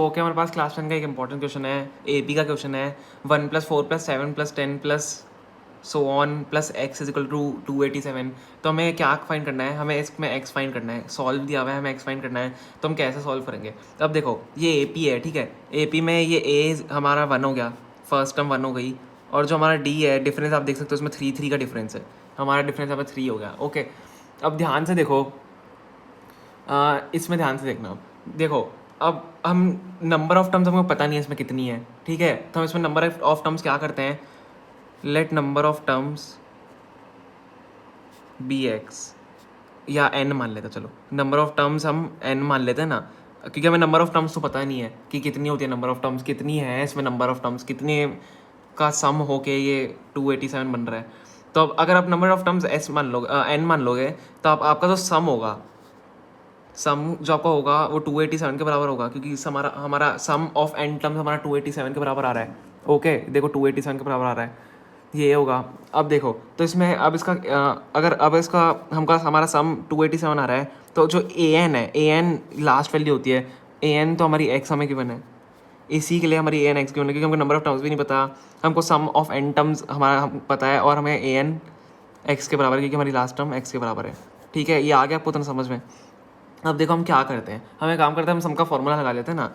Okay, हमारे पास class 10 का एक इंपॉर्टेंट क्वेश्चन है, एपी का क्वेश्चन है। 1+4+7+10+ so on plus x is equal to 287। तो हमें क्या फाइंड करना है, हमें इसमें एक्स फाइंड करना है। सॉल्व दिया हुआ है, हमें एक्स फाइंड करना है। तो हम कैसे सॉल्व करेंगे? तो अब देखो, ये एपी है, ठीक है। एपी में ये ए हमारा 1 हो गया, फर्स्ट टर्म 1 हो गई, और जो हमारा डी है, डिफरेंस आप देख सकते हो उसमें 3 का डिफरेंस है। हमारा डिफरेंस यहाँ पे 3 हो गया। ओके, अब ध्यान से देखो, इसमें ध्यान से देखना। देखो, अब हम नंबर ऑफ टर्म्स हमको पता नहीं है इसमें कितनी है, ठीक है। तो हम इसमें नंबर ऑफ टर्म्स क्या करते हैं, let number of terms be x, या एन मान लेते हैं। चलो, नंबर ऑफ टर्म्स हम एन मान लेते हैं ना, क्योंकि हमें नंबर ऑफ टर्म्स तो पता नहीं है कि कितनी होती है। नंबर ऑफ टर्म्स कितनी है इसमें, नंबर ऑफ टर्म्स कितने का सम हो के ये 287 बन रहा है। तो अब अगर आप नंबर ऑफ टर्म्स एस मान लोगे, एन मान लोगे, तो आपका जो सम होगा, सम जो आपका होगा वो 287 के बराबर होगा, क्योंकि हमारा सम ऑफ एन टर्म्स हमारा 287 के बराबर आ रहा है। ओके, देखो 287 के बराबर आ रहा है, ये होगा। अब देखो, तो इसमें अब इसका अगर अब इसका हमारा सम 287 आ रहा है, तो जो ए एन है, ए एन लास्ट वैल्यू होती है। ए एन तो हमारी एक्स हमें गिवन है, इसी के लिए हमारी ए एन एक्स गिवन है, क्योंकि हमको नंबर ऑफ टर्म्स भी नहीं पता, हमको सम ऑफ एन टर्म्स हमारा हम पता है, और हमें ए एन एक्स के बराबर है, क्योंकि हमारी लास्ट टर्म एक्स के बराबर है। ठीक है, ये आ गया आपको उतना समझ में? अब देखो हम क्या करते हैं, हमें काम करते हैं, हम सम का फॉर्मूला लगा लेते हैं ना।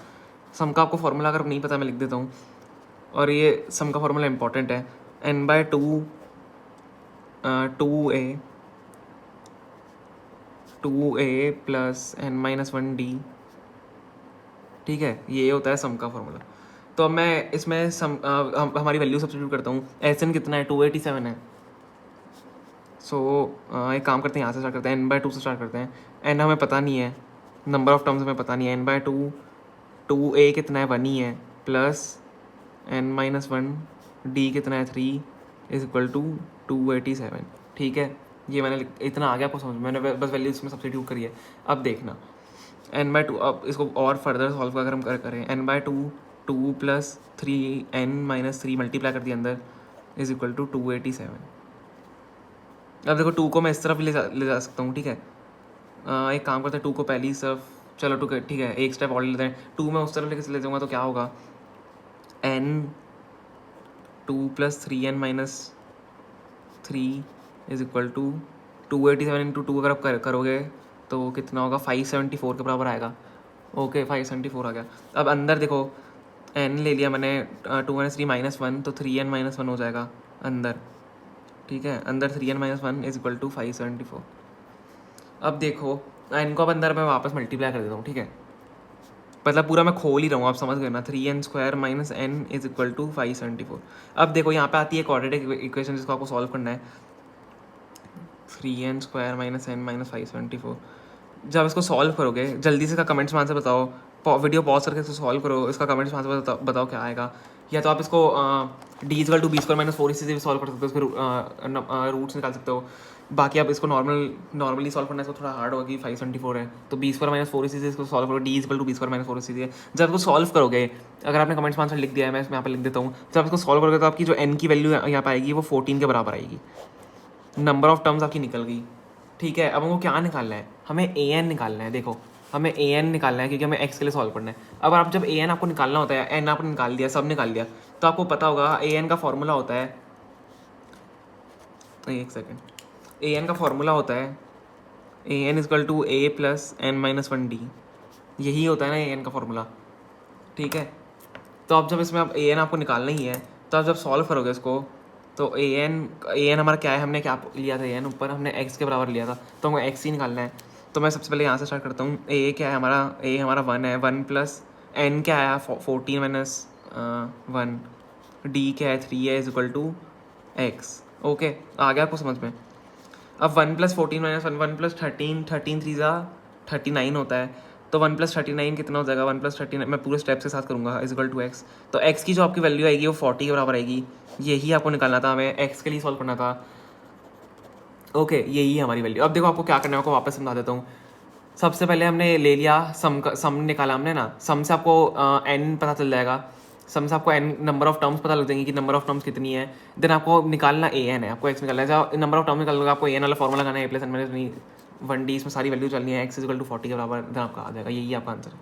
सम का आपको फॉर्मूला अगर नहीं पता, मैं लिख देता हूँ, और ये सम का फॉर्मूला इंपॉर्टेंट है। n/2 2a प्लस n-1d, ठीक है, ये होता है सम का फॉर्मूला। तो अब मैं इसमें हमारी वैल्यू सब्स्टिट्यूट करता हूँ। एस एन कितना है, 287 है। सो एक काम करते हैं, यहाँ से स्टार्ट करते हैं, n/2 से स्टार्ट करते हैं। n हमें पता नहीं है, नंबर ऑफ टर्म्स हमें पता नहीं है। n/2 2a कितना है, 1 ही है, प्लस n-1 d कितना है, 3 इज इक्वल टू 287। ठीक है, ये मैंने इतना आ गया आपको समझ में, मैंने बस वैल्यू इसमें सब्स्टिट्यूट करी है। अब देखना n/2, अब इसको और फर्दर सॉल्व अगर हम करें, n/2 2 प्लस 3n-3 मल्टीप्लाई कर दिया अंदर, इज इक्वल टू 287। अब देखो 2 को मैं इस तरफ ले जा सकता हूँ, ठीक है। एक काम करते हैं, 2 को पहली तरफ, चलो ठीक है, एक स्टेप और लेते हैं। 2 मैं उस तरफ लेके ले जाऊँगा तो क्या होगा, n2 plus 3n-3 is equal to 287 into 2 अगर आप करोगे तो कितना होगा, 574 के बराबर आएगा। ओके, 574 आ गया। अब अंदर देखो, n ले लिया मैंने, 2-3 -1, तो 3n-1 हो जाएगा अंदर, ठीक है। अंदर 3n-1 इज इक्वल टू 574। अब देखो, n को अब अंदर मैं वापस मल्टीप्लाई कर देता हूँ, ठीक है। मतलब पूरा मैं खोल ही रहा हूँ, आप समझ गए ना। 3n² minus n is equal to 574। अब देखो यहाँ पे आती है क्वाड्रेटिक इक्वेशन, जिसको आपको सॉल्व करना है। 3n² minus n minus 574। जब इसको सॉल्व करोगे, जल्दी से इसका कमेंट्स में आंसर बताओ, वीडियो पॉज करके इसको सॉल्व करो, इसका कमेंट्स में आंसर बताओ क्या आएगा। या तो आप इसको d equal to b² minus 4 इसी से भी सॉल्व कर सकते हो, उसके रूट्स निकाल सकते हो। बाकी आप इसको नॉर्मली सॉल्व करना है, इसको थोड़ा हार्ड होगा कि 574 है, तो b² माइनस 4 इसी से इसको सॉल्व करो, d equal to b² minus 4 इसी से। जब इसको सॉल्व करोगे, अगर आपने कमेंट्स में आंसर लिख दिया है, मैं इसमें यहाँ पे लिख देता हूँ, जब इसको सॉल्व करोगे तो आपकी जो n की वैल्यू यहाँ पे आएगी वो 14 के बराबर आएगी। नंबर ऑफ टर्म्स आपकी निकल गई, ठीक है। अब हमको क्या निकालना है, हमें ए एन निकालना है। देखो, हमें ए एन निकालना है, क्योंकि हमें एक्स के लिए सॉल्व करना है। अब आप जब ए एन आपको निकालना होता है, एन आपने निकाल दिया, सब निकाल दिया, तो आपको पता होगा ए एन का फॉर्मूला होता है, एक सेकेंड, ए एन का फॉर्मूला होता है A N is equal to A plus n-1 d, यही होता है ना ए एन का फॉर्मूला, ठीक है। तो अब जब इसमें अब ए एन आपको निकालना ही है, तो आप जब सॉल्व करोगे इसको, तो ए एन हमारा क्या है, हमने क्या लिया था, ए एन ऊपर हमने एक्स के बराबर लिया था, तो हमें एक्स ही निकालना है। तो मैं सबसे पहले यहाँ से स्टार्ट करता हूँ। ए क्या है हमारा, ए हमारा 1 है, 1 प्लस एन क्या है, 14 माइनस 1, डी क्या है, 3 है, is equal to X. Okay, आ गया आपको समझ में? अब 1 प्लस 14 माइनस 1 प्लस 13, 13 3 39 होता है, तो 1 प्लस 39 कितना हो जाएगा, 1 प्लस 39 मैं पूरे स्टेप के साथ करूँगा, इज इक्वल टू एक्स। तो एक्स की जो आपकी वैल्यू आएगी वो 40 के बराबर आएगी। यही आपको निकालना था, हमें एक्स के लिए सॉल्व करना था। ओके, यही है हमारी वैल्यू। अब देखो आपको क्या करना है, आपको वापस समझा देता हूँ। सबसे पहले हमने ले लिया सम निकाला हमने ना, सम से आपको एन पता चल जाएगा, सम से आपको एन नंबर ऑफ टर्म्स पता लग जाएंगे कि नंबर ऑफ टर्म्स कितनी है। देन आपको निकालना ए एन है, आपको एक्स निकालना है। जब नंबर ऑफ टर्म निकाल लोगे, आपको ए एन वाला फॉर्मूला लगाना है, ए प्लस एन माइनस 1 डी, इसमें सारी वैल्यू चलनी है, एक्स इज इक्वल टू 40 के बराबर, देन आपका आ जाएगा, यही आपका आंसर है।